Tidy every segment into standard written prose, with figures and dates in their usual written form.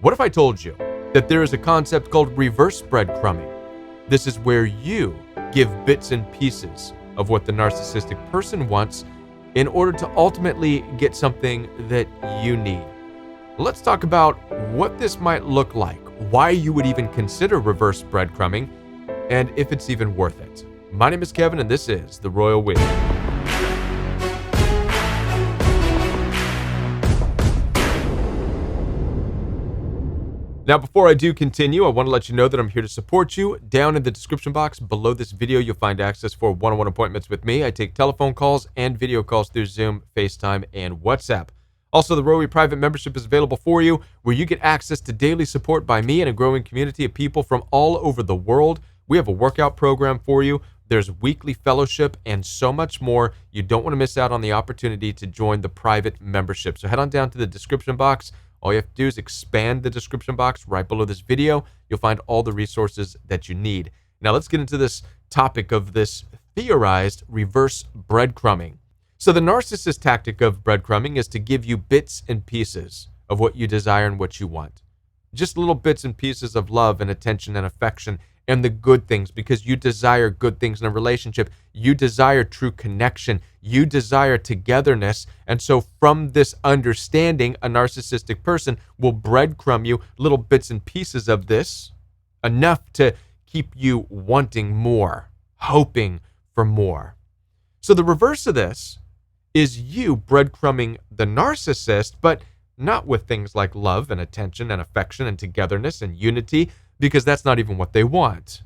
What if I told you that there is a concept called reverse breadcrumbing? This is where you give bits and pieces of what the narcissistic person wants in order to ultimately get something that you need. Let's talk about what this might look like, why you would even consider reverse breadcrumbing, and if it's even worth it. My name is Kevin, and this is The Royal We. Now, before I do continue, I want to let you know that I'm here to support you. Down in the description box below this video, you'll find access for one-on-one appointments with me. I take telephone calls and video calls through Zoom, FaceTime, and WhatsApp. Also, the Rowie private membership is available for you, where you get access to daily support by me and a growing community of people from all over the world. We have a workout program for you. There's weekly fellowship and so much more. You don't want to miss out on the opportunity to join the private membership. So head on down to the description box. All you have to do is expand the description box right below this video. You'll find all the resources that you need. Now let's get into this topic of this theorized reverse breadcrumbing. So the narcissist tactic of breadcrumbing is to give you bits and pieces of what you desire and what you want. Just little bits and pieces of love and attention and affection and the good things, because you desire good things in a relationship. You desire true connection. You desire togetherness. And so from this understanding, a narcissistic person will breadcrumb you little bits and pieces of this, enough to keep you wanting more, hoping for more. So the reverse of this is you breadcrumbing the narcissist, but not with things like love and attention and affection and togetherness and unity, because that's not even what they want.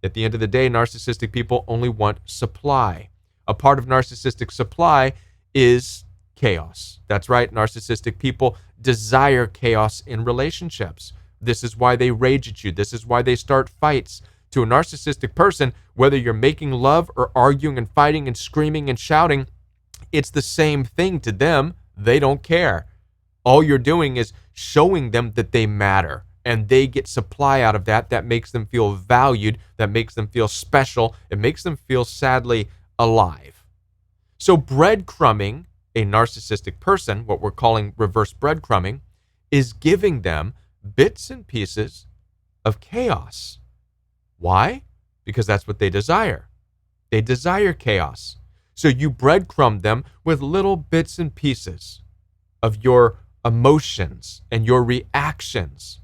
At the end of the day, narcissistic people only want supply. A part of narcissistic supply is chaos. That's right, narcissistic people desire chaos in relationships. This is why they rage at you. This is why they start fights. To a narcissistic person, whether you're making love or arguing and fighting and screaming and shouting, it's the same thing to them. They don't care. All you're doing is showing them that they matter, and they get supply out of that. That makes them feel valued. That makes them feel special. It makes them feel sadly alive. So breadcrumbing a narcissistic person, what we're calling reverse breadcrumbing, is giving them bits and pieces of chaos. Why? Because that's what they desire. They desire chaos. So you breadcrumb them with little bits and pieces of your emotions and your reactions.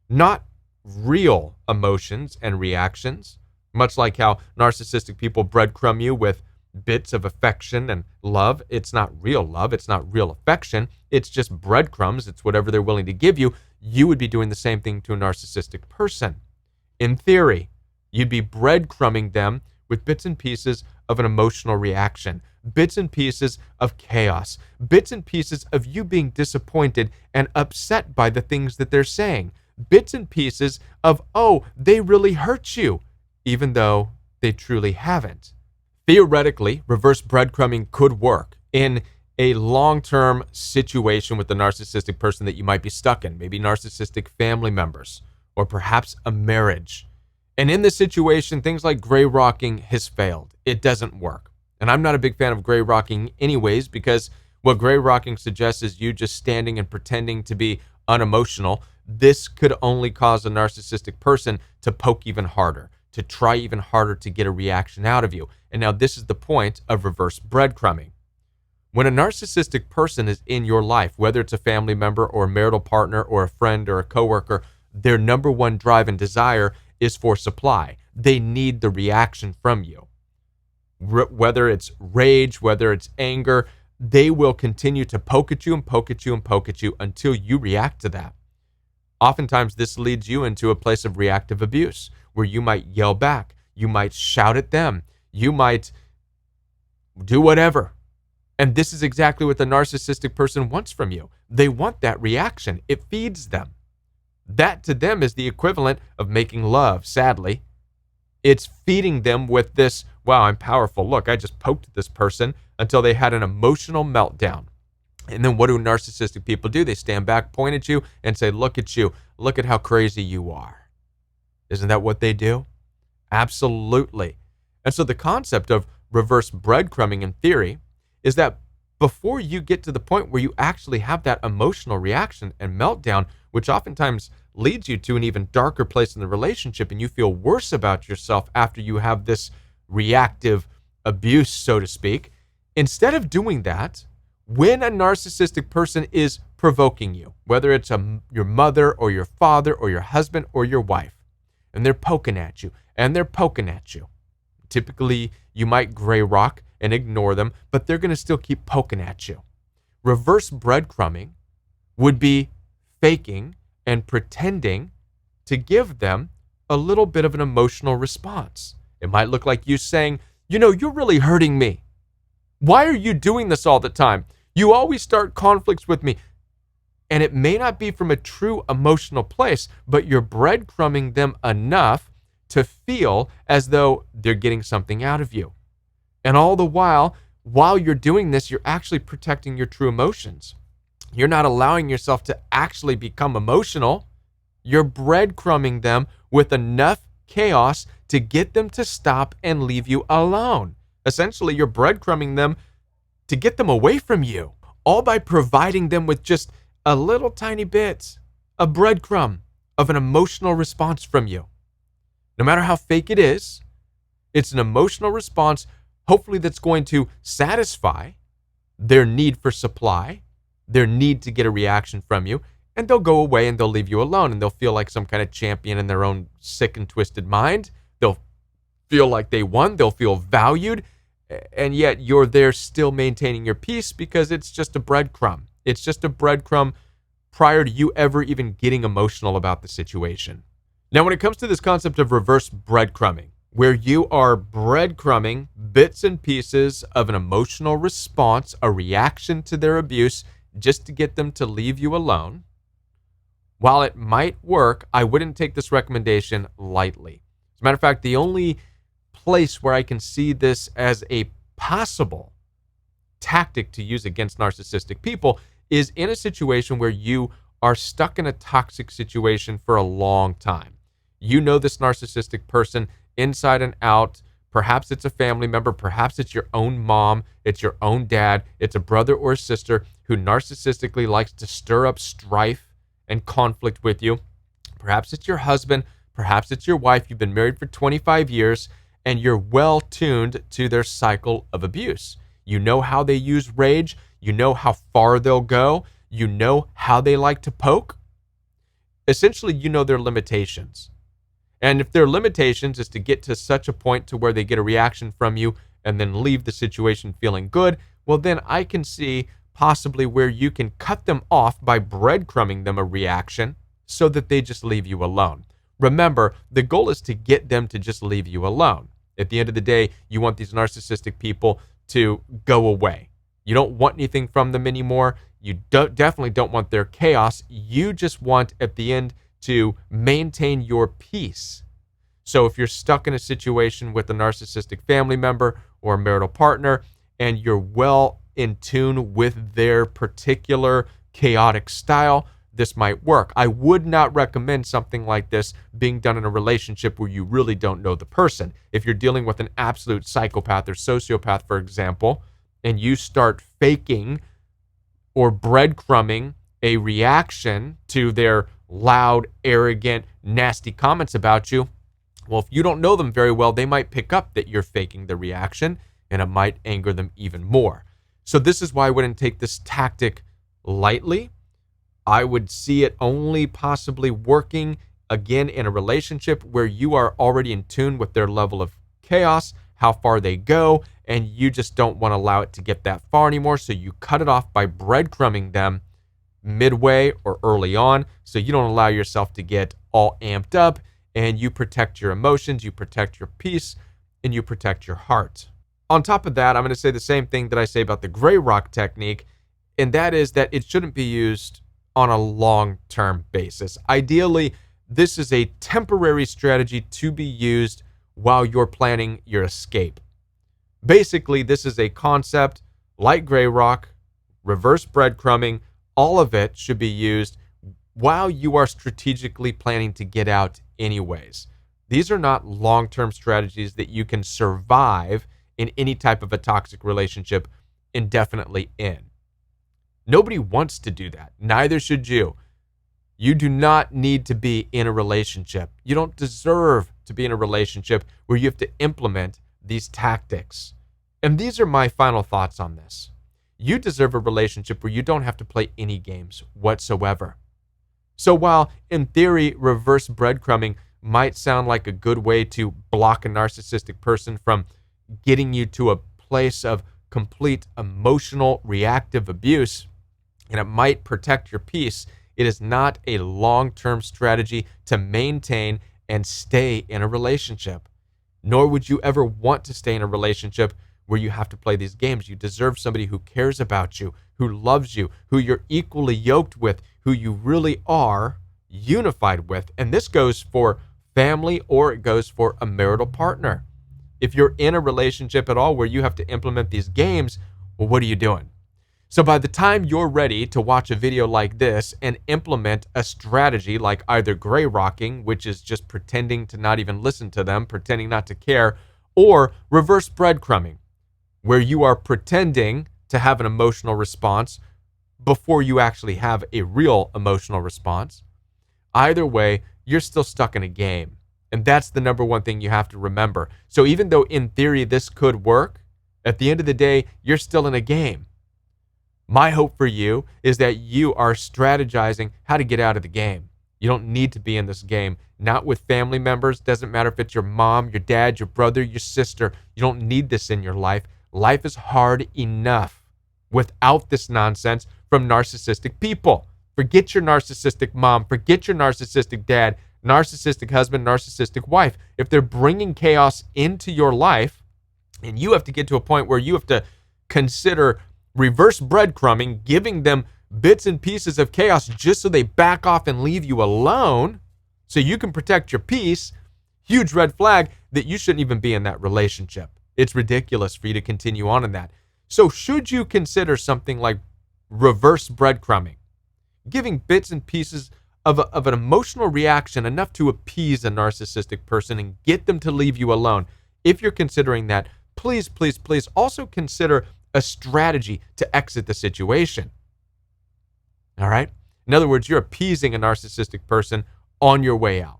Not real emotions and reactions, much like how narcissistic people breadcrumb you with bits of affection and love. It's not real love. It's not real affection. It's just breadcrumbs. It's whatever they're willing to give you. You would be doing the same thing to a narcissistic person. In theory, you'd be breadcrumbing them with bits and pieces of an emotional reaction, bits and pieces of chaos, bits and pieces of you being disappointed and upset by the things that they're saying, bits and pieces of, oh, they really hurt you, even though they truly haven't. Theoretically, reverse breadcrumbing could work in a long-term situation with the narcissistic person that you might be stuck in, maybe narcissistic family members, or perhaps a marriage. And in this situation, things like gray rocking has failed. It doesn't work. And I'm not a big fan of gray rocking anyways, because what gray rocking suggests is you just standing and pretending to be unemotional. This could only cause a narcissistic person to poke even harder, to try even harder to get a reaction out of you. And now this is the point of reverse breadcrumbing. When a narcissistic person is in your life, whether it's a family member or a marital partner or a friend or a coworker, their number one drive and desire is for supply. They need the reaction from you. Whether it's rage, whether it's anger, they will continue to poke at you and poke at you and poke at you until you react to that. Oftentimes, this leads you into a place of reactive abuse, where you might yell back, you might shout at them, you might do whatever. And this is exactly what the narcissistic person wants from you. They want that reaction. It feeds them. That to them is the equivalent of making love, sadly. It's feeding them with this, wow, I'm powerful. Look, I just poked this person until they had an emotional meltdown. And then what do narcissistic people do? They stand back, point at you, and say, look at you. Look at how crazy you are. Isn't that what they do? Absolutely. And so the concept of reverse breadcrumbing in theory is that before you get to the point where you actually have that emotional reaction and meltdown, which oftentimes leads you to an even darker place in the relationship, and you feel worse about yourself after you have this reactive abuse, so to speak. Instead of doing that, when a narcissistic person is provoking you, whether it's your mother or your father or your husband or your wife, and they're poking at you and they're poking at you, typically you might gray rock and ignore them, but they're going to still keep poking at you. Reverse breadcrumbing would be faking and pretending to give them a little bit of an emotional response. It might look like you saying, you're really hurting me. Why are you doing this all the time? You always start conflicts with me. And it may not be from a true emotional place, but you're breadcrumbing them enough to feel as though they're getting something out of you. And all the while you're doing this, you're actually protecting your true emotions. You're not allowing yourself to actually become emotional. You're breadcrumbing them with enough chaos to get them to stop and leave you alone. Essentially, you're breadcrumbing them to get them away from you, all by providing them with just a little tiny bit, a breadcrumb of an emotional response from you. No matter how fake it is, it's an emotional response, hopefully that's going to satisfy their need for supply, their need to get a reaction from you, and they'll go away and they'll leave you alone, and they'll feel like some kind of champion in their own sick and twisted mind. They'll feel like they won, they'll feel valued, and yet you're there still maintaining your peace because it's just a breadcrumb. It's just a breadcrumb prior to you ever even getting emotional about the situation. Now, when it comes to this concept of reverse breadcrumbing, where you are breadcrumbing bits and pieces of an emotional response, a reaction to their abuse, just to get them to leave you alone, while it might work, I wouldn't take this recommendation lightly. As a matter of fact, the only place where I can see this as a possible tactic to use against narcissistic people is in a situation where you are stuck in a toxic situation for a long time. You know this narcissistic person inside and out. Perhaps it's a family member, perhaps it's your own mom, it's your own dad, it's a brother or sister who narcissistically likes to stir up strife and conflict with you. Perhaps it's your husband, perhaps it's your wife. You've been married for 25 years and you're well tuned to their cycle of abuse. You know how they use rage, you know how far they'll go, you know how they like to poke. Essentially, you know their limitations. And if their limitations is to get to such a point to where they get a reaction from you and then leave the situation feeling good, well, then I can see possibly where you can cut them off by breadcrumbing them a reaction so that they just leave you alone. Remember, the goal is to get them to just leave you alone. At the end of the day, you want these narcissistic people to go away. You don't want anything from them anymore. You definitely don't want their chaos. You just want, at the end, to maintain your peace. So if you're stuck in a situation with a narcissistic family member or a marital partner, and you're well in tune with their particular chaotic style, this might work. I would not recommend something like this being done in a relationship where you really don't know the person. If you're dealing with an absolute psychopath or sociopath, for example, and you start faking or breadcrumbing a reaction to their loud, arrogant, nasty comments about you, well, if you don't know them very well, they might pick up that you're faking the reaction, and it might anger them even more. So this is why I wouldn't take this tactic lightly. I would see it only possibly working, again, in a relationship where you are already in tune with their level of chaos, how far they go, and you just don't want to allow it to get that far anymore. So you cut it off by breadcrumbing them midway or early on, so you don't allow yourself to get all amped up, and you protect your emotions, you protect your peace, and you protect your heart. On top of that, I'm going to say the same thing that I say about the gray rock technique, and that is that it shouldn't be used on a long-term basis. Ideally, this is a temporary strategy to be used while you're planning your escape. Basically, this is a concept like gray rock, reverse breadcrumbing. All of it should be used while you are strategically planning to get out anyways. These are not long-term strategies that you can survive in any type of a toxic relationship indefinitely in. Nobody wants to do that. Neither should you. You do not need to be in a relationship. You don't deserve to be in a relationship where you have to implement these tactics. And these are my final thoughts on this. You deserve a relationship where you don't have to play any games whatsoever. So while, in theory, reverse breadcrumbing might sound like a good way to block a narcissistic person from getting you to a place of complete emotional reactive abuse, and it might protect your peace, it is not a long-term strategy to maintain and stay in a relationship. Nor would you ever want to stay in a relationship where you have to play these games. You deserve somebody who cares about you, who loves you, who you're equally yoked with, who you really are unified with. And this goes for family or it goes for a marital partner. If you're in a relationship at all where you have to implement these games, well, what are you doing? So by the time you're ready to watch a video like this and implement a strategy like either gray rocking, which is just pretending to not even listen to them, pretending not to care, or reverse breadcrumbing, where you are pretending to have an emotional response before you actually have a real emotional response, either way, you're still stuck in a game. And that's the number one thing you have to remember. So even though in theory this could work, at the end of the day, you're still in a game. My hope for you is that you are strategizing how to get out of the game. You don't need to be in this game. Not with family members. Doesn't matter if it's your mom, your dad, your brother, your sister. You don't need this in your life. Life is hard enough without this nonsense from narcissistic people. Forget your narcissistic mom. Forget your narcissistic dad, narcissistic husband, narcissistic wife. If they're bringing chaos into your life, and you have to get to a point where you have to consider reverse breadcrumbing, giving them bits and pieces of chaos just so they back off and leave you alone so you can protect your peace, huge red flag that you shouldn't even be in that relationship. It's ridiculous for you to continue on in that. So should you consider something like reverse breadcrumbing, giving bits and pieces of an emotional reaction enough to appease a narcissistic person and get them to leave you alone? If you're considering that, please, please, please also consider a strategy to exit the situation. All right? In other words, you're appeasing a narcissistic person on your way out.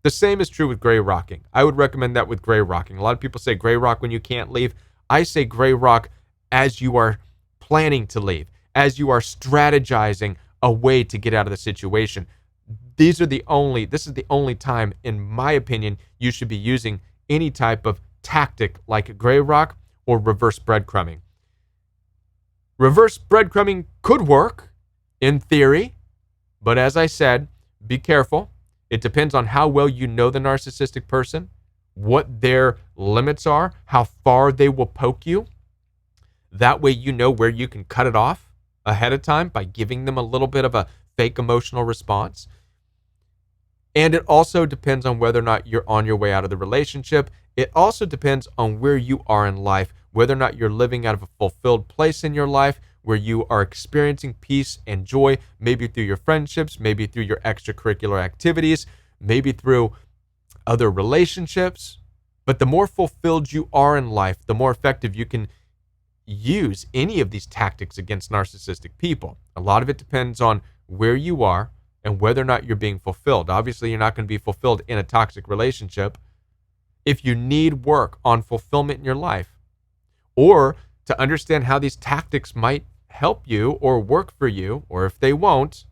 The same is true with gray rocking. I would recommend that with gray rocking. A lot of people say gray rock when you can't leave. I say gray rock as you are planning to leave, as you are strategizing a way to get out of the situation. This is the only time, in my opinion, you should be using any type of tactic like gray rock or reverse breadcrumbing. Reverse breadcrumbing could work in theory, but as I said, be careful. It depends on how well you know the narcissistic person, what their limits are, how far they will poke you. That way you know where you can cut it off ahead of time by giving them a little bit of a fake emotional response. And it also depends on whether or not you're on your way out of the relationship. It also depends on where you are in life, whether or not you're living out of a fulfilled place in your life, where you are experiencing peace and joy, maybe through your friendships, maybe through your extracurricular activities, maybe through other relationships. But the more fulfilled you are in life, the more effective you can use any of these tactics against narcissistic people. A lot of it depends on where you are and whether or not you're being fulfilled. Obviously, you're not going to be fulfilled in a toxic relationship. If you need work on fulfillment in your life, or to understand how these tactics might help you or work for you, or if they won't,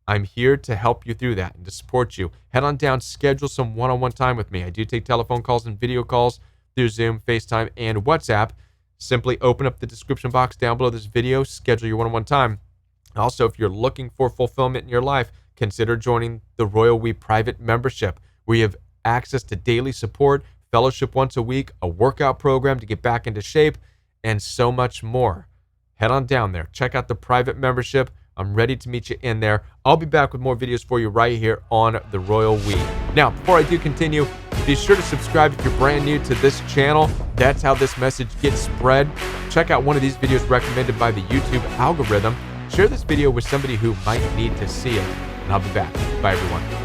I'm here to help you through that and to support you. Head on down, schedule some one-on-one time with me. I do take telephone calls and video calls through Zoom, FaceTime, and WhatsApp. Simply open up the description box down below this video, schedule your one-on-one time. Also, if you're looking for fulfillment in your life, consider joining the Royal We private membership, where you have access to daily support, fellowship once a week, a workout program to get back into shape, and so much more. Head on down there. Check out the private membership. I'm ready to meet you in there. I'll be back with more videos for you right here on the Royal We. Now, before I do continue, be sure to subscribe if you're brand new to this channel. That's how this message gets spread. Check out one of these videos recommended by the YouTube algorithm. Share this video with somebody who might need to see it. And I'll be back. Bye, everyone.